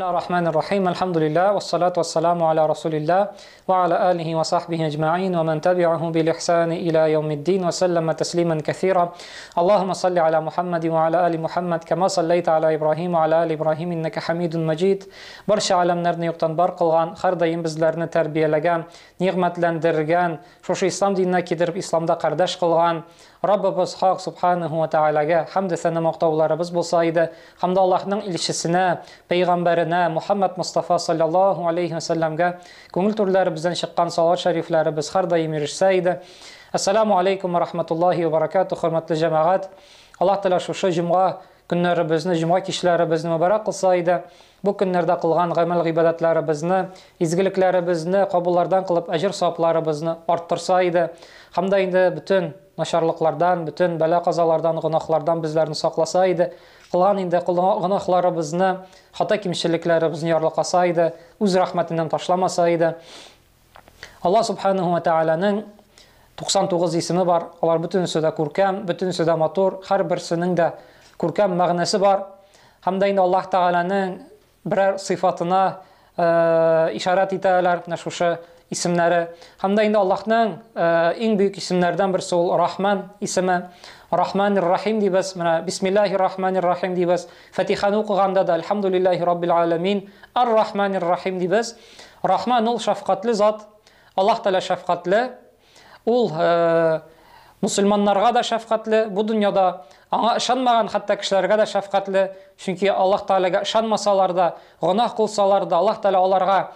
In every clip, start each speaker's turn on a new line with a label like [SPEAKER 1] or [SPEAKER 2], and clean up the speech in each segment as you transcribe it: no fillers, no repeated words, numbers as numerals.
[SPEAKER 1] Bismillahirrahmanirrahim. Elhamdülillah. Vessalatu vesselamu ala Resulillah ve ala alihi ve sahbihi ecma'in ve men tabi'ahu bil ihsani ila yevmiddin ve sellem teslimen kethira. Allahumme salli ala Muhammed ve ala ali Muhammed kema sallayta ala İbrahim ve ala ali İbrahim inneke hamidun mecid. Barcha alamlarni yo'qdan bar qilgan, har doim bizlarni tarbiyalagan, ne'matlantirgan, shu islom dinine kidirib islomda qardosh qilgan Rabbimiz Hak Subhanahu ve Teala'ga hamd sana maqtovlarimiz bo'lsa edi, hamda Allohning elchisine, payg'ambarine Muhammed Mustafa sallallahu aleyhi ve sellem'ga ko'ngil turlari bizdan chiqqan salovat shariflari biz har doim erishsa edi. Assalomu alaykum va rahmatullohi va barakatuh, hurmatli jamoat. Alloh taolo shu juma kunlarimizni, juma kechlarimizni muborak qilsa edi. Bu kunlarda qilgan amal ibodatlarimizni, izgiliklarimizni qabullardan qilib ajr savoblarimizni orttirsa edi. Hamda endi butun nasharlıklardan, bütün bela qazalardan, gunohlardan bizlarni saqlasa edi. Qilgan endi gunohlarimizni, xato kimchiliklarimizni yorliqasa edi, o'z rahmatidan tashlamasa edi. Alloh subhanahu va taolaning 99 ismi var. Ular bütünsüde ko'rkam, bütünsüde motor, har birisining de ko'rkam ma'nosi bor. Hamda endi Alloh taolaning biror sifatına ishorat etadilar, shu isimleri. Hamda endi Allohning eng buyuk isimlerden birisi ol Rahman ismi. Rahmanir-Rahim deymiz. Mana Bismillahirrahmanirrahim deymiz. Fatihani o'qiganda da Alhamdulillahi Rabbil alamin. Ar-Rahmanir-Rahim deymiz. Rahman ol shafqatli zot. Alloh taolo shafqatli. Ul musulmonlarga da shafqatli. Bu dunyoda anga ishonmagan hatto kishilarga da shafqatli. Chunki Alloh taolaga ishonmasalar da, gunoh qilsalar da Alloh taolo ularga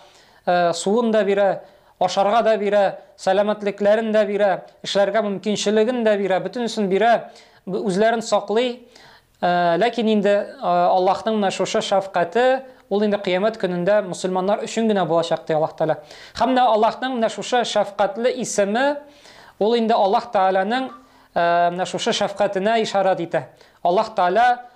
[SPEAKER 1] suvun da biri, oşarga da biri, selametliklerin de biri, işlerge mümkünçiligin de biri, bütünsün biri, özlerin saklay. Lakin indi Allah'ın şu şefkati, ol indi kıyamet gününde Müslümanlar üçün güne bulacak diye Allah Teala. Hem de Allah'ın şu şefkatli ismi, ol indi Allah Teala'nın şu şefkatine işaret ete. Allah Teala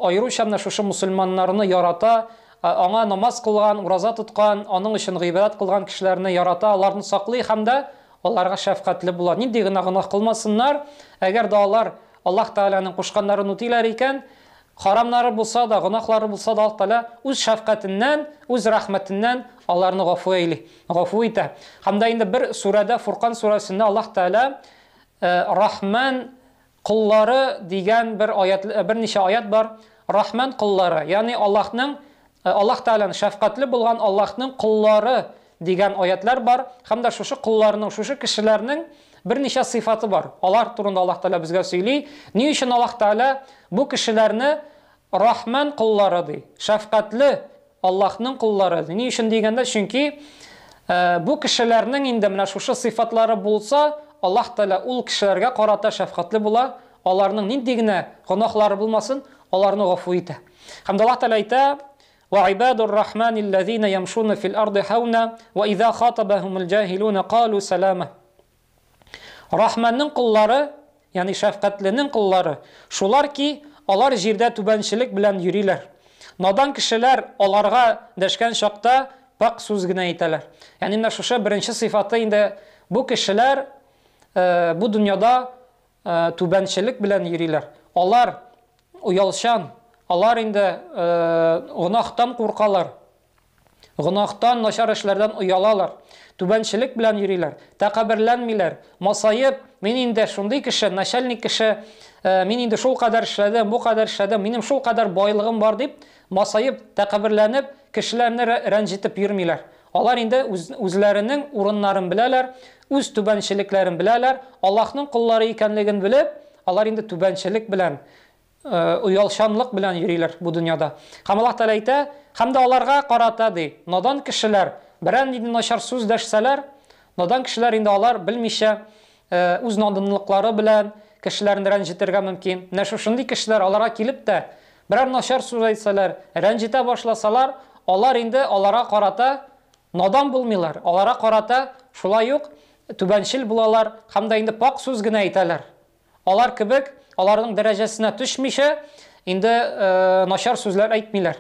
[SPEAKER 1] ayrıca şu Müslümanlarını yarata, ona namaz kılgan, urazat tutkan, onun için gıybet kılgan kişilerini yarata, onlarını saklay hamda onlarga şefkatli bular. Nindi günah kılmasınlar. Eğer de onlar Allah Teala'nın kuşkanlarını utiler iken, haramları bulsa da, günahları bulsa da Allah Teala öz şefkatinden, öz rahmetinden onlarını gafu ete. Hamda indi bir surede, Furkan suresinde Allah Teala Rahman kulları diyen bir neçe ayet var. Rahman kulları, yani Allah Teala'nın şefkatli bulgan Allah'ın kulları degan oyatlar var. Hem de şu kullarının, şu kişilerinin bir neçe sıfatı var. Allah turunda Allah Teala bizge söylüyor. Niye için Allah Teala bu kişilerini Rahman kulları diyor. Şefkatli Allah'ın kulları diyor. Niye için degende? Çünkü bu kişilerinin indi şu sıfatları bulsa Allah Teala ul kişilerge karata şefkatli bula. Onların nindigine günahları bulmasın. Onlarını gafu ete. Hem de Allah Teala ite وعباد الرحمن الذين يمشون في الأرض هونا وإذا خاطبهم الجاهلون قالوا سلاما. Rahman'ın kulları, yani şefkatlinin kulları, şular ki onlar jirde tübençilik bilen yürüyorlar. Nadan kişiler onlarga deşken şakta bak söz eteler. Yani şu birinci sıfatı indi bu kişiler bu dünyada tübençilik bilen yürüyorlar. Onlar uyalşan, onlar indi günahtan korkarlar. Günahtan, naşar işlerden uyalalar. Tübençilik bilen yürüyorlar. Tekabirlenmiler. Masayip, men indi şunday kişi, naşalnik kişi, men indi şul kadar işledim, bu kadar işledim, benim şul kadar baylığım var deyip, masayip, tekabirlenip, kişilerini rencitip yürümüyorlar. Onlar indi özlerinin urunlarını bilerler, öz tübençiliklerini bilerler, Allah'ın kulları ikenligini bilip, onlar indi tübençilik bilen, uyalşanlık bilen yürüyorlar bu dünyada. Hem Allah Teala ite, hem de onlarga karatadı. Nadan kişiler, biren indi naşar söz deşseler, nadan kişiler indi onlar bilmişe, öz nadınlıkları bilen, kişilerini rencitirge mümkün. Neşo şundi kişiler onlara kilip de, birer naşar söz etseler, rencite başlasalar, onlar indi onlara karata, nadan bulmuyorlar. Onlara karata, şulay yok, tübençil bulalar, hem de indi pak söz gine eteler. Onlar kibik, onların derecesine düşmüşe, indi naşar sözler aytmıyorlar.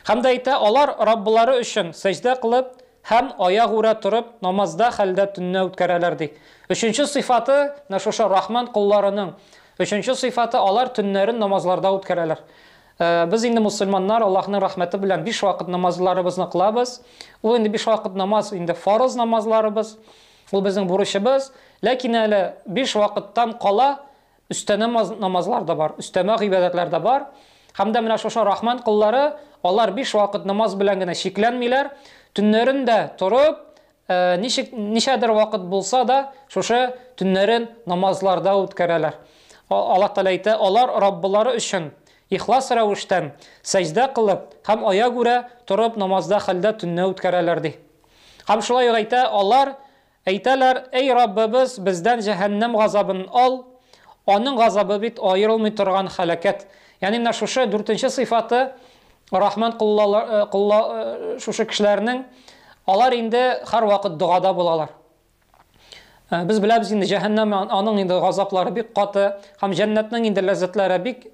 [SPEAKER 1] Hem de ite, onlar Rabbileri üçün secde kılıp, hem ayak uğra turup, namazda halde tünne ötkerelerdi. Üçüncü sıfatı, Rahman kullarının, üçüncü sıfatı, onlar tünlerin namazlarda ötkereler. Biz инде мусульманнар Аллаһның рәхмәте белән 5 вакыт намазларыбызны кылабыз. Ул инде 5 вакыт намаз инде фарыз намазларыбыз. Ул безнең бурычыбыз. Ләкин әле 5 вакыттан кала өстәмә намазлар да бар, өстәмә гыйбадәтләр дә бар. Һәм дә менә шушы рахман куллары, алар 5 вакыт намаз белән генә шикләнмиләр. Төннәрендә торып, ничәдер вакыт булса да, шушы төннәрен намазларда үткәрәләр. Аллаһ Тәгалә әйтә, алар Раббылары өчен ихлас рәвештән сәҗдә кылып һәм ая күрә торып намазда хәлдә төнне үткәрәләр ди. Һәм шулай әйтә, алар әйтәләр, эй Раббыбыз, бездән җәһәннәм газабын ал, аның газабы бит аерылмый торган хәлакәт. Ягъни менә шушы 4нче сыйфаты рахман куллар шушы кешеләрнең алар инде һәр вакыт дуада булалар. Без беләбез инде җәһәннәм аның инде газаплары бик каты, һәм җәннәтнең инде ләззәтләре бик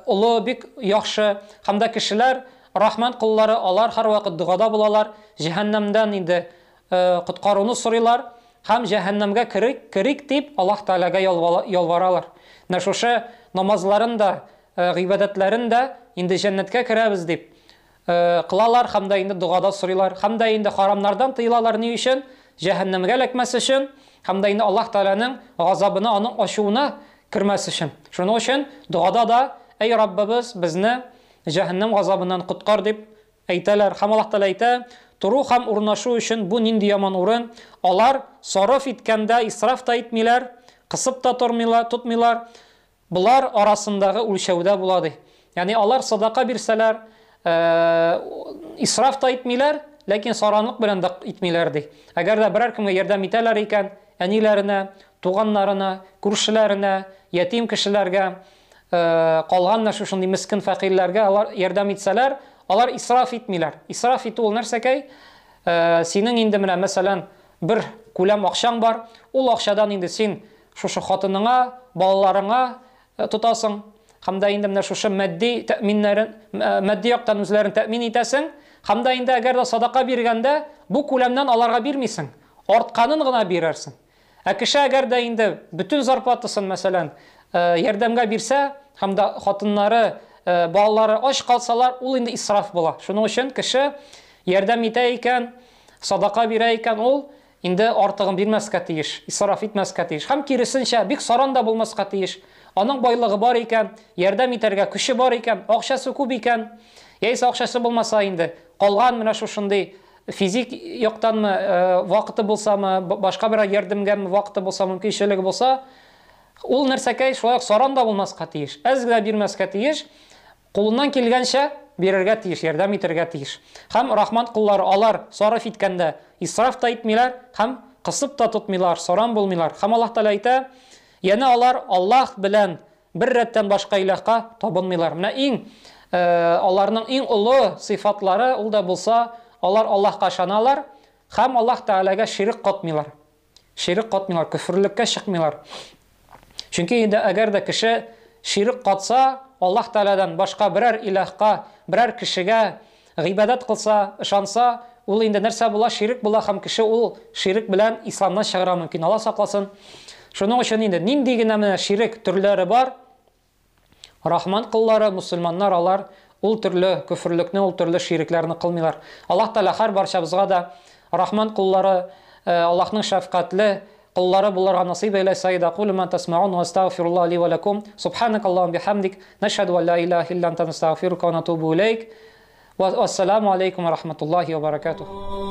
[SPEAKER 1] улы, бик яхшы. Һәм дә кешеләр рахман куллары алар һәр вакыт дуада булалар, җәһәннәмдән инде коткаруны сорыйлар һәм җәһәннәмгә керик дип Аллаһ Тәгаләгә ялваралар. Менә шушы намазларында, гыйбадәтләрендә инде җәннәткә керәбез дип кылалар һәм дә инде дуада сорыйлар, һәм дә инде харамнардан тыйлалар ни өчен? Җәһәннәмгә эләкмәс өчен, һәм дә инде Аллаһ Тәгаләнең газабына, аның ачуына кирмәс өчен. Шуның өчен дуада да, эй Раббыбыз, безне җәһәннәм газабыннан коткар дип әйтәләр. Һәм Аллаһ Тәгалә әйтә, туру һәм урнашу өчен бу нинди яман урын. Алар сарыф иткәндә исраф та итмиләр, кысып та тотмыйлар. Булар арасындагы үлчәүдә була ди. Ягъни алар садака бирсәләр, исраф та итмиләр, ләкин саранлык белән дә итмиләр ди. Әгәр дә берәр кемгә ярдәм итәләр икән, әниләренә, туганнарына, күршеләренә, ятим кешеләргә, калган шушындый мискин фәкыйрьләргә алар ярдәм итсәләр, алар исраф итмиләр. Исраф итү ул нәрсәкәй? Синең инде менә мәсәлән бер күләм акчаң бар, ул акчадан инде син шушы хатыныңа, балаларыңа тотасың, һәм дә инде менә шушы матди яктан үзләрен тәэмин итәсең, һәм дә инде әгәр дә садака биргәндә бу күләмнән аларга бирмисең, артканын гына бирерсең. Кеше әгәр дә инде бүтән зарплатасын мәсәлән ярдәмгә бирсә, һәм дә хатыннары, балалары ач калсалар, ул инде исраф була. Шуның өчен кеше ярдәм итә икән, садака бирә икән, ул инде артыгын бирмәскә тиеш, исраф итмәскә тиеш. Һәм киресенчә бик саран да булмаска тиеш. Аның байлыгы бар икән, ярдәм итәргә көче бар икән, акчасы күп икән, яисә акчасы булмаса инде, калган менә шушындый физик яктанмы вакыты булсамы, башка бер ярдәмгәме вакыты булса, мөмкинчелеге булса, ул нәрсәкәй шулай саран да булмаска тиеш, әз генә бирмәскә тиеш, кулыннан килгәнчә бирергә тиеш, ярдәм итәргә тиеш. Һәм рахман куллары алар сарыф иткәндә исраф та итмиләр, һәм кысып та тотмыйлар, саран булмыйлар. Һәм Аллаһ Тәгалә әйтә, яна алар Аллаһ белән бер рәттән башка илаһка табынмыйлар. Менә аларның иң олы сыйфатлары ул да булса, алар Аллаһка ышаналар һәм Аллаһ Тәгаләгә ширик катмыйлар. Ширик катмыйлар, күферлеккә чыкмыйлар. Чөнки инде әгәр дә кеше ширик катса, Аллаһ Тәгаләдән башка берәр илаһка, берәр кешегә гыйбадат кылса, ышанса, ул инде нәрсә була? Ширик була, һәм кеше ул ширик белән исламнан чыгыра мөмкин. Алла сакласын. Шуның өчен инде нинди генә менә ширик төрләре бар. Рахман куллары, мусульманнар алар ул төрле күферлекне, ул төрле ширикләрне кылмыйлар. Аллаһ Тәгалә һәр барчабызга да рахман куллары, Аллаһның шәфкатьле куллары булырга насыйп әйләсә. Aqulu ma tasma'un wa astaghfirullah li wa lakum. Subhanakallahumma bihamdik, nashhadu an la ilaha illa anta nastaghfiruka wa natubu ilayk. Wassalamu alaykum wa rahmatullahi wa barakatuh.